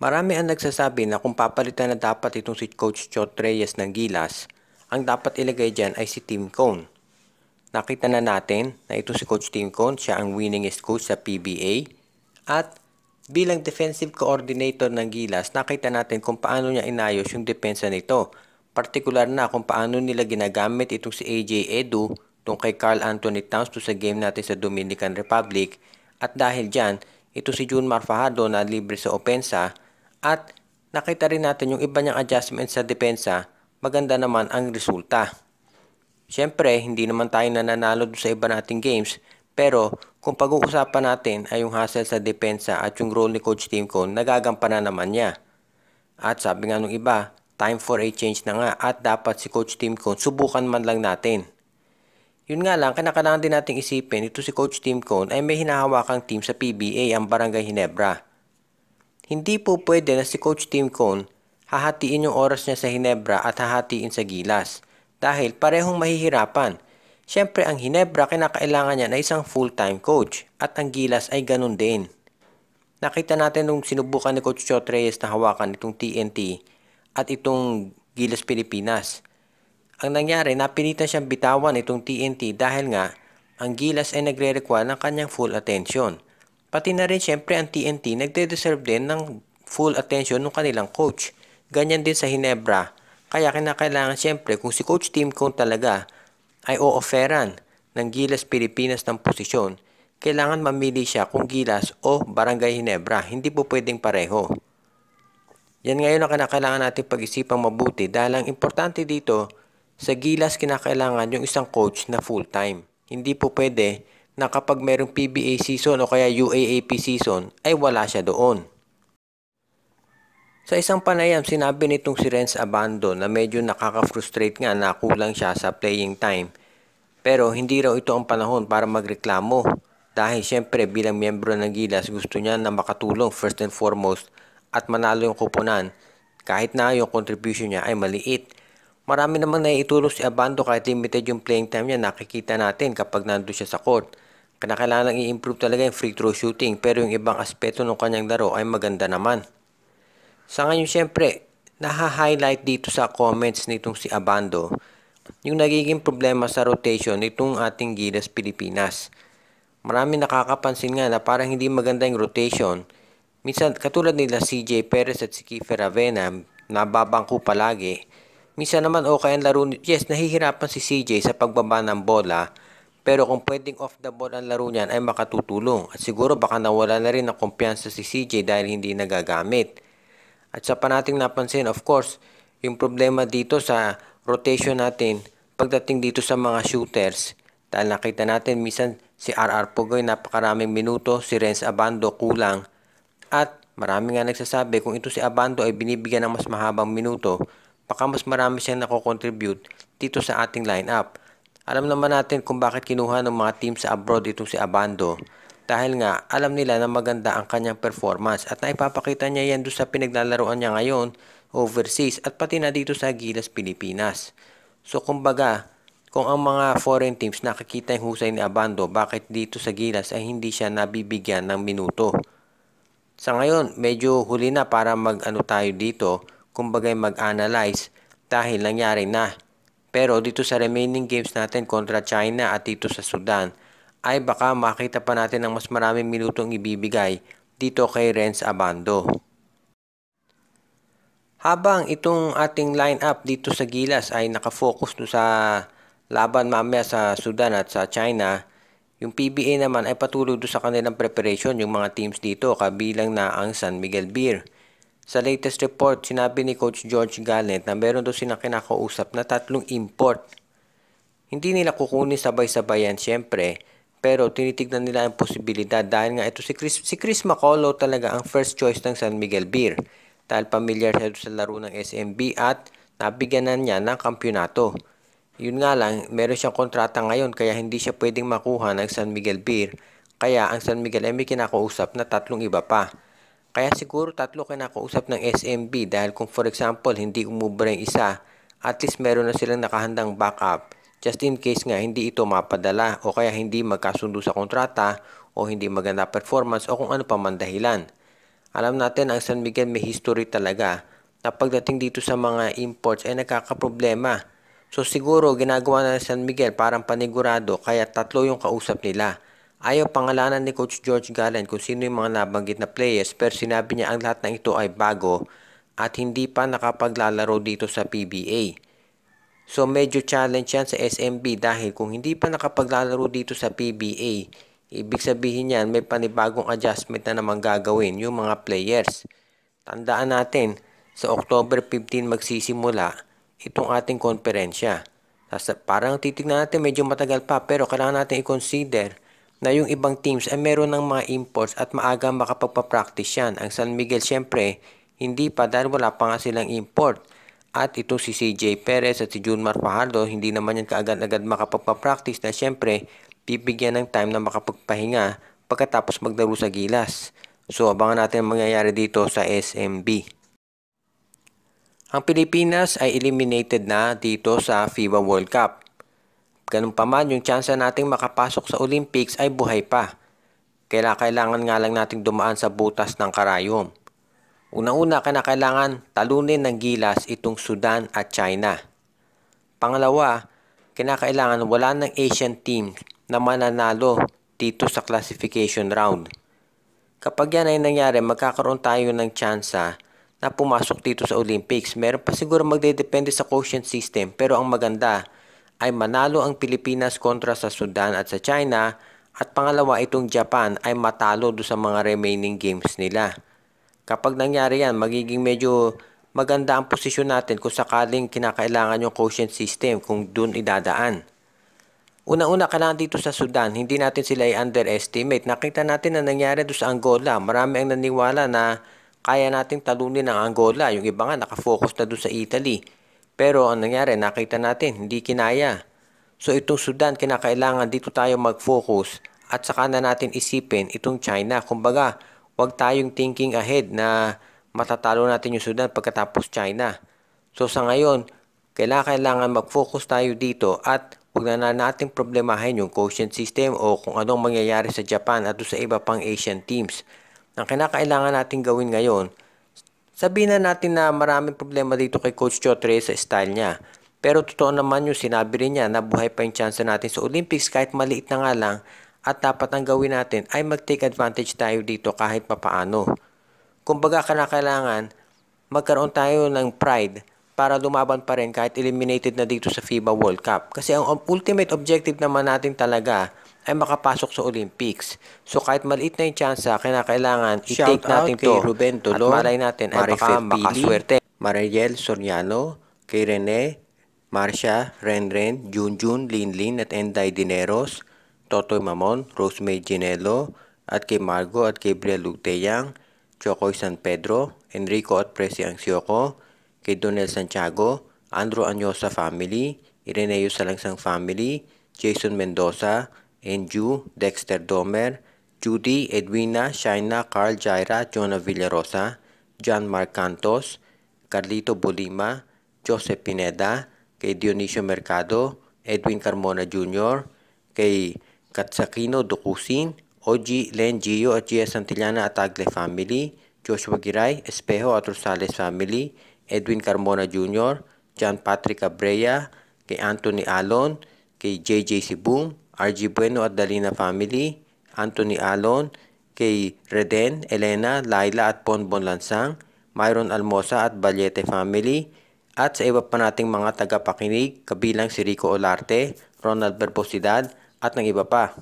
Marami ang nagsasabi na kung papalitan na dapat itong si Coach Chot Reyes ng Gilas, ang dapat ilagay dyan ay si Tim Cone. Nakita na natin na ito si Coach Tim Cone, siya ang winningest coach sa PBA. At bilang defensive coordinator ng Gilas, nakita natin kung paano niya inayos yung depensa nito. Partikular na kung paano nila ginagamit itong si AJ Edu, itong kay Carl Anthony Towns sa game natin sa Dominican Republic. At dahil dyan, ito si Junmar Fajardo na libre sa opensa. At nakita rin natin yung iba niyang adjustment sa depensa, maganda naman ang resulta. Siyempre, hindi naman tayo nananalo sa iba nating games, pero kung pag-uusapan natin ay yung hassle sa depensa at yung role ni Coach Tim Cone, nagagampanan naman niya. At sabi nga nung iba, time for a change na nga at dapat si Coach Tim Cone subukan man lang natin. Yun nga lang, kailangan din nating isipin, ito si Coach Tim Cone ay may hinahawakang team sa PBA, ang Barangay Ginebra. Hindi po pwede na si Coach Tim Cone hahatiin yung oras niya sa Ginebra at hahatiin sa Gilas dahil parehong mahihirapan. Siyempre ang Ginebra kinakailangan niya na isang full-time coach at ang Gilas ay ganun din. Nakita natin nung sinubukan ni Coach Chot Reyes na hawakan itong TNT at itong Gilas Pilipinas. Ang nangyari, napilitan siyang bitawan itong TNT dahil nga ang Gilas ay nagre-require ng kanyang full attention. Pati na rin syempre ang TNT nagde-deserve din ng full attention ng kanilang coach. Ganyan din sa Ginebra. Kaya kinakailangan syempre kung si Coach Tim Cone talaga ay o-offeran ng Gilas Pilipinas ng posisyon, kailangan mamili siya kung Gilas o Barangay Ginebra. Hindi po pwedeng pareho. Yan ngayon ang kinakailangan natin pag-isipang mabuti dahil ang importante dito, sa Gilas kinakailangan yung isang coach na full-time. Hindi po pwede na kapag merong PBA season o kaya UAAP season ay wala siya doon. Sa isang panayam, sinabi nitong si Renz Abando na medyo nakaka-frustrate nga na kulang siya sa playing time. Pero hindi raw ito ang panahon para magreklamo dahil syempre bilang miyembro ng Gilas gusto niya na makatulong first and foremost at manalo yung kupunan kahit na yung contribution niya ay maliit. Marami namang naiitulong si Abando kahit limited yung playing time niya, nakikita natin kapag nandun siya sa court. Kailangan lang i-improve talaga yung free throw shooting pero yung ibang aspeto ng kanyang laro ay maganda naman. Sa ngayon syempre, naha-highlight dito sa comments nitong si Abando yung nagiging problema sa rotation nitong ating Gilas Pilipinas. Marami nakakapansin nga na parang hindi maganda yung rotation. Minsan katulad nila CJ Perez at si Kiefer Avena, nababangko palagi. Minsan naman okay ang laro, yes, nahihirapan si CJ sa pagbaba ng bola. Pero kung pwedeng off the ball ang laro niyan ay makatutulong. At siguro baka nawala na rin ng kumpiyansa si CJ dahil hindi nagagamit. At sa pa nating napansin, of course, yung problema dito sa rotation natin pagdating dito sa mga shooters. Dahil nakita natin minsan si RR Pugoy napakaraming minuto, si Renz Abando kulang. At marami nga nagsasabi kung ito si Abando ay binibigyan ng mas mahabang minuto, baka mas marami siyang nako-contribute dito sa ating lineup. Alam naman natin kung bakit kinuha ng mga team sa abroad itong si Abando. Dahil nga alam nila na maganda ang kanyang performance at naipapakita niya yan doon sa pinaglalaroan niya ngayon overseas at pati na dito sa Gilas Pilipinas. So kumbaga, kung ang mga foreign teams nakikita yung husay ni Abando, bakit dito sa Gilas ay hindi siya nabibigyan ng minuto? Sa ngayon, medyo huli na para mag-ano tayo dito, kumbaga mag-analyze dahil nangyari na. Pero dito sa remaining games natin kontra China at dito sa Sudan, ay baka makita pa natin ng mas maraming minutong ibibigay dito kay Renz Abando. Habang itong ating lineup dito sa Gilas ay nakafocus sa laban mamaya sa Sudan at sa China, yung PBA naman ay patuloy sa kanilang preparation yung mga teams dito kabilang na ang San Miguel Beer. Sa latest report, sinabi ni Coach George Gallant na meron daw silang kinakausap na 3 import. Hindi nila kukunin sabay-sabayan syempre, pero tinitignan nila ang posibilidad dahil nga ito si Chris Macaulay talaga ang first choice ng San Miguel Beer dahil pamilyar siya sa laro ng SMB at nabigyan na niya ng kampyonato. Yun nga lang, meron siyang kontrata ngayon kaya hindi siya pwedeng makuha ng San Miguel Beer, kaya ang San Miguel ay may kinakausap na 3 iba pa. Kaya siguro 3 kinakausap ng SMB dahil kung for example hindi umubra yung isa, at least meron na silang nakahandang backup just in case nga hindi ito mapadala o kaya hindi magkasundo sa kontrata o hindi maganda performance o kung ano pa man dahilan. Alam natin ang San Miguel may history talaga na pagdating dito sa mga imports ay nagkakaproblema. So siguro ginagawa na ng San Miguel parang panigurado kaya 3 yung kausap nila. Ayaw pangalanan ni Coach George Gallen kung sino yung mga nabanggit na players pero sinabi niya ang lahat ng ito ay bago at hindi pa nakapaglalaro dito sa PBA. So medyo challenge yan sa SMB dahil kung hindi pa nakapaglalaro dito sa PBA, ibig sabihin yan may panibagong adjustment na naman gagawin yung mga players. Tandaan natin, sa October 15 magsisimula itong ating konferensya. Parang titignan natin medyo matagal pa pero kailangan natin i-consider na yung ibang teams ay meron ng mga imports at maaga makapagpa-practice yan. Ang San Miguel syempre hindi pa dahil wala pa nga silang import. At ito si CJ Perez at si Junmar Fajardo, hindi naman yan kaagad-agad makapagpa-practice na syempre bibigyan ng time na makapagpahinga pagkatapos maglaro sa Gilas. So abangan natin ang mangyayari dito sa SMB. Ang Pilipinas ay eliminated na dito sa FIBA World Cup. Ganun pa man, yung chance nating makapasok sa Olympics ay buhay pa. Kailangan nga lang nating dumaan sa butas ng karayom. Unang-una, kailangan talunin ng Gilas itong Sudan at China. Pangalawa, kailangan wala ng Asian team na mananalo dito sa classification round. Kapag yan ay nangyari, magkakaroon tayo ng tsansa na pumasok dito sa Olympics. Meron pa siguro magdedepende sa quotient system pero ang maganda ay manalo ang Pilipinas kontra sa Sudan at sa China at pangalawa itong Japan ay matalo do sa mga remaining games nila. Kapag nangyari yan, magiging medyo maganda ang posisyon natin kung sakaling kinakailangan yung quotient system kung dun idadaan. Una-una kailangan dito sa Sudan, hindi natin sila i-underestimate. Nakita natin na nangyari doon sa Angola. Marami ang naniwala na kaya nating talunin ang Angola. Yung iba nga nakafocus na doon sa Italy. Pero ang nangyari, nakita natin, hindi kinaya. So itong Sudan, kinakailangan dito tayo mag-focus at saka na natin isipin itong China. Kumbaga, huwag tayong thinking ahead na matatalo natin yung Sudan pagkatapos China. So sa ngayon, kailangan mag-focus tayo dito at huwag na natin problemahin yung quotient system o kung anong mangyayari sa Japan at sa iba pang Asian teams. Ang kinakailangan natin gawin ngayon, sabihin na natin na maraming problema dito kay Coach Chotre sa style niya. Pero totoo naman yung sinabi rin niya na buhay pa yung chance natin sa Olympics kahit maliit na nga lang. At dapat ang gawin natin ay mag-take advantage tayo dito kahit papaano. Kumbaga kailangan magkaroon tayo ng pride para lumaban pa rin kahit eliminated na dito sa FIBA World Cup. Kasi ang ultimate objective naman natin talaga ay makapasok sa Olympics. So kahit maliit na yung chance, kailangan i-take natin to. Ruben Tolong, at malay natin ay baka makaswerte. Mariel Soriano, kay Rene, Marcia, Renren, Junjun, Linlin at Enday Dineros, Totoy Mamon, Rosemary Ginelo, at kay Margo at kay Bria Lugteyang, Chokoy San Pedro, Enrico at Presi Angsioko, kay Donel Santiago, Andrew Anyosa family, Ireneo Salangsang family, Jason Mendoza, Enju, Dexter Domer, Judy, Edwina, Shaina, Carl Jaira, Jonah Villarosa, John Mark Cantos, Carlito Bolima, Joseph Pineda, kay Dionisio Mercado, Edwin Carmona Jr., kay Katsakino Dukusin, OG Len Gio at Gia Santillana at Tagle family, Joshua Giray, Espejo at Rosales family, Edwin Carmona Jr., John Patrick Abrea, kay Anthony Alon, kay JJ Sibung, RG Bueno at Dalina family, Anthony Alon, kay Reden, Elena, Laila at Ponbon Lansang, Myron Almosa at Balyete family, at sa iba pa nating mga tagapakinig kabilang si Rico Olarte, Ronald Berbosidad at ng iba pa.